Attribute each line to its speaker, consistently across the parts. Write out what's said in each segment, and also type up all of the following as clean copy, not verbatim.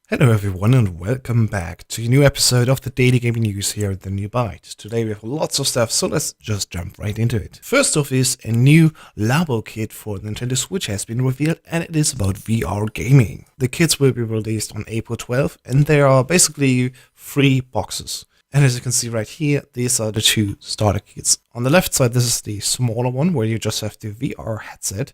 Speaker 1: Hello everyone and welcome back to a new episode of the Daily Gaming News here at the new Byte. Today we have lots of stuff, so let's just jump right into it. First off is a new Labo kit for Nintendo Switch has been revealed, and it is about VR gaming. The kits will be released on April 12th, and there are basically 3 boxes. And as you can see right here, these are the 2 starter kits. On the left side, this is the smaller one where you just have the VR headset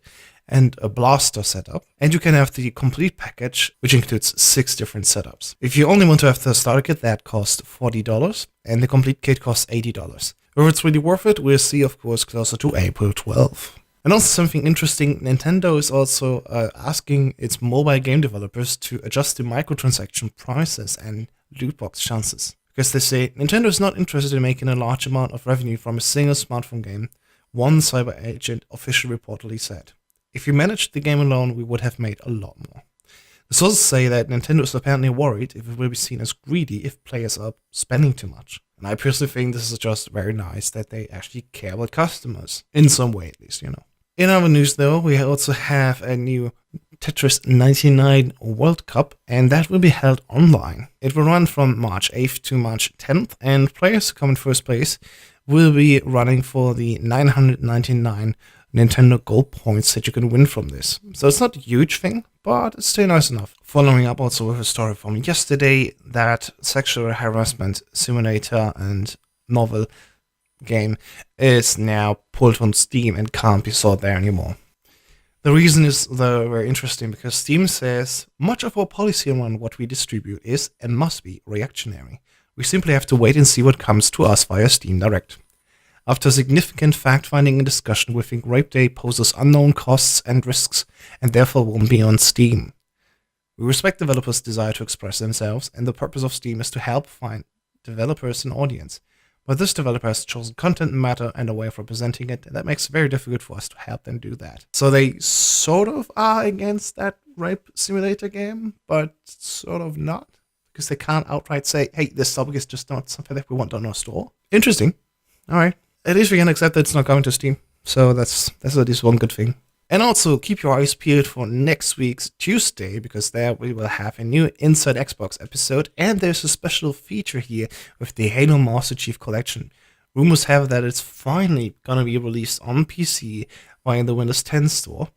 Speaker 1: and a blaster setup, and you can have the complete package, which includes 6 different setups. If you only want to have the starter kit, that costs $40, and the complete kit costs $80. Whether it's really worth it, we'll see, of course, closer to April 12th. And also something interesting, Nintendo is also asking its mobile game developers to adjust the microtransaction prices and loot box chances. Because they say Nintendo is not interested in making a large amount of revenue from a single smartphone game, one cyber agent officially reportedly said. If we managed the game alone, we would have made a lot more. The sources say that Nintendo is apparently worried if it will be seen as greedy if players are spending too much. And I personally think this is just very nice that they actually care about customers. In some way, at least, In other news, though, we also have a new Tetris 99 World Cup, and that will be held online. It will run from March 8th to March 10th, and players who come in first place will be running for the 999 Nintendo Gold points that you can win from this. So it's not a huge thing, but it's still nice enough. Following up also with a story from yesterday, that sexual harassment simulator and novel game is now pulled from Steam and can't be sold there anymore. The reason is, though, very interesting because Steam says much of our policy around what we distribute is and must be reactionary. We simply have to wait and see what comes to us via Steam Direct. After significant fact-finding and discussion, we think Rape Day poses unknown costs and risks, and therefore won't be on Steam. We respect developers' desire to express themselves, and the purpose of Steam is to help find developers an audience. But this developer has chosen content matter and a way of representing it, and that makes it very difficult for us to help them do that. So they sort of are against that rape simulator game, but sort of not, because they can't outright say, hey, this topic is just not something that we want on our store. Interesting. Alright. At least we can accept that it's not coming to Steam, so that's at least one good thing. And also, keep your eyes peeled for next week's Tuesday, because there we will have a new Inside Xbox episode, and there's a special feature here with the Halo Master Chief Collection. Rumors have that it's finally gonna be released on PC via the Windows 10 store,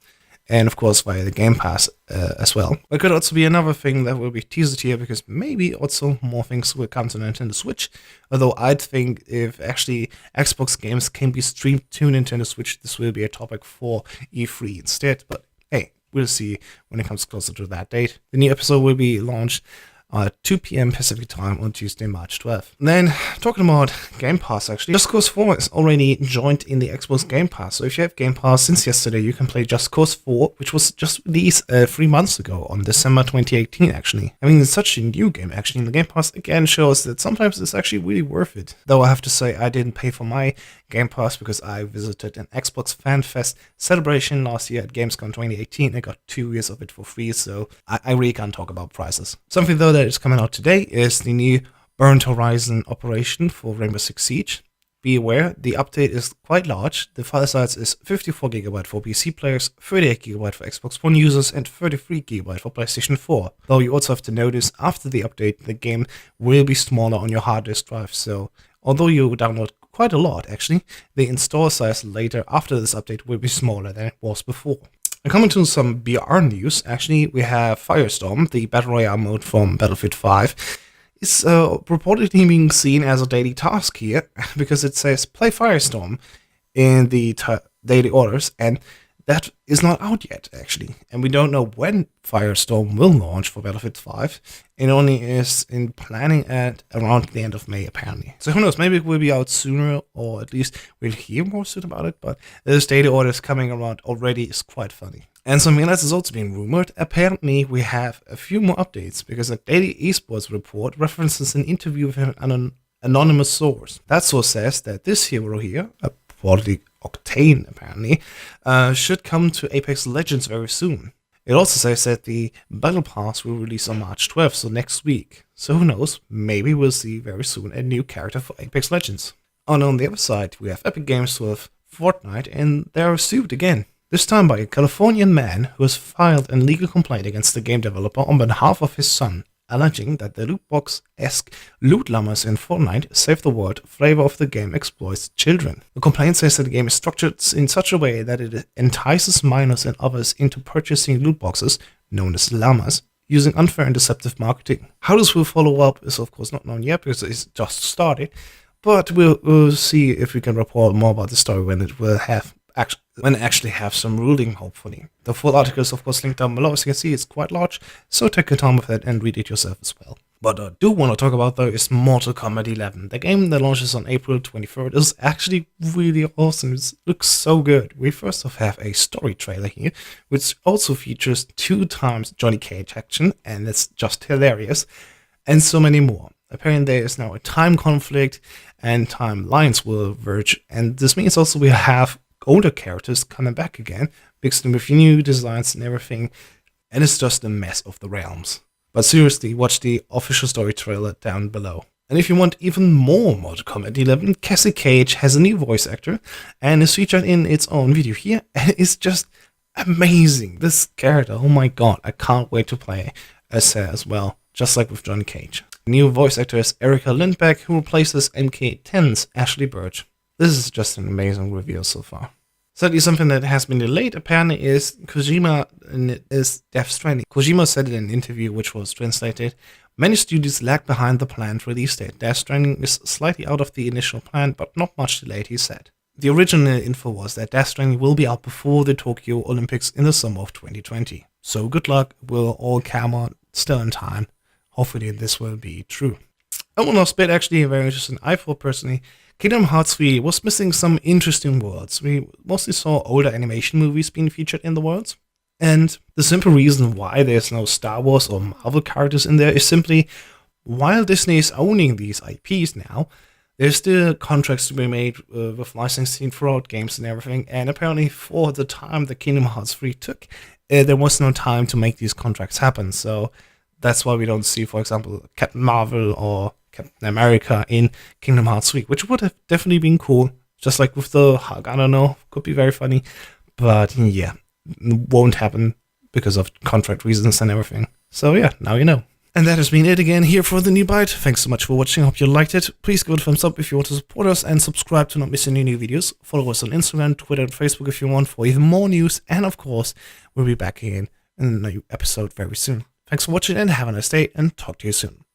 Speaker 1: and of course via the Game Pass as well. It could also be another thing that will be teased here, because maybe also more things will come to Nintendo Switch, although I'd think if actually Xbox games can be streamed to Nintendo Switch, this will be a topic for E3 instead, but hey, we'll see when it comes closer to that date. The new episode will be launched at 2 p.m. Pacific time on Tuesday, March 12th. Then, talking about Game Pass, actually, Just Cause 4 is already joined in the Xbox Game Pass. So if you have Game Pass since yesterday, you can play Just Cause 4, which was just released 3 months ago, on December 2018, actually. I mean, it's such a new game, actually, and the Game Pass, again, shows that sometimes it's actually really worth it. Though I have to say, I didn't pay for my Game Pass because I visited an Xbox Fan Fest celebration last year at Gamescom 2018. I got 2 years of it for free, so I really can't talk about prices. Something, though, that is coming out today is the new Burnt Horizon operation for Rainbow Six Siege. Be aware, the update is quite large. The file size is 54GB for PC players, 38GB for Xbox One users, and 33GB for PlayStation 4. Though you also have to notice, after the update, the game will be smaller on your hard disk drive, so although you download quite a lot, actually, the install size later after this update will be smaller than it was before. And coming to some BR news, actually, we have Firestorm, the Battle Royale mode from Battlefield 5, is reportedly being seen as a daily task here, because it says play Firestorm in the daily orders, and that is not out yet, actually. And we don't know when Firestorm will launch for Battlefield 5. It only is in planning at around the end of May, apparently. So who knows, maybe it will be out sooner, or at least we'll hear more soon about it, but this daily orders coming around already is quite funny. And something else is also being rumored. Apparently, we have a few more updates, because a daily esports report references an interview with an anonymous source. That source says that this hero here, reportedly Octane, apparently, should come to Apex Legends very soon. It also says that the Battle Pass will release on March 12th, so next week. So who knows, maybe we'll see very soon a new character for Apex Legends. And on the other side, we have Epic Games with Fortnite, and they are sued again. This time by a Californian man who has filed a legal complaint against the game developer on behalf of his son. alleging that the loot box-esque loot llamas in Fortnite Save the World flavor of the game exploits children. The complaint says that the game is structured in such a way that it entices minors and others into purchasing loot boxes, known as llamas, using unfair and deceptive marketing. How this will follow up is of course not known yet because it's just started, but we'll see if we can report more about the story when it will actually have some ruling, hopefully. The full article is of course linked down below. As you can see, it's quite large, so take your time with it and read it yourself as well. What I do want to talk about though is Mortal Kombat 11. The game that launches on April 23rd is actually really awesome. It looks so good. We first off have a story trailer here, which also features 2 times Johnny Cage action, and it's just hilarious, and so many more. Apparently there is now a time conflict and timelines will verge, and this means also we have older characters coming back again, mixed in with new designs and everything, and it's just a mess of the realms. But seriously, watch the official story trailer down below. And if you want even more Mortal Kombat 11, Cassie Cage has a new voice actor and is featured in its own video here, and it's just amazing. This character, oh my god, I can't wait to play as her as well, just like with Johnny Cage. The new voice actor is Erica Lindbeck, who replaces MK10's Ashley Burch. This is just an amazing reveal so far. Certainly something that has been delayed apparently is Kojima is Death Stranding. Kojima said in an interview which was translated, "Many studios lag behind the planned release date. Death Stranding is slightly out of the initial plan, but not much delayed," he said. The original info was that Death Stranding will be out before the Tokyo Olympics in the summer of 2020. So good luck, we'll all come out still in time. Hopefully this will be true. And one last bit, actually very interesting. I thought personally, Kingdom Hearts 3 was missing some interesting worlds. We mostly saw older animation movies being featured in the worlds. And the simple reason why there's no Star Wars or Marvel characters in there is simply, while Disney is owning these IPs now, there's still contracts to be made with licensing throughout games and everything. And apparently for the time that Kingdom Hearts 3 took, there was no time to make these contracts happen. So that's why we don't see, for example, Captain Marvel or Captain America in Kingdom Hearts 3, which would have definitely been cool. Just like with the Hulk, I don't know, could be very funny. But yeah, it won't happen because of contract reasons and everything. So yeah, now you know. And that has been it again here for the new Byte. Thanks so much for watching, I hope you liked it. Please give it a thumbs up if you want to support us and subscribe to not miss any new videos. Follow us on Instagram, Twitter and Facebook if you want for even more news. And of course, we'll be back again in a new episode very soon. Thanks for watching and have a nice day, and talk to you soon.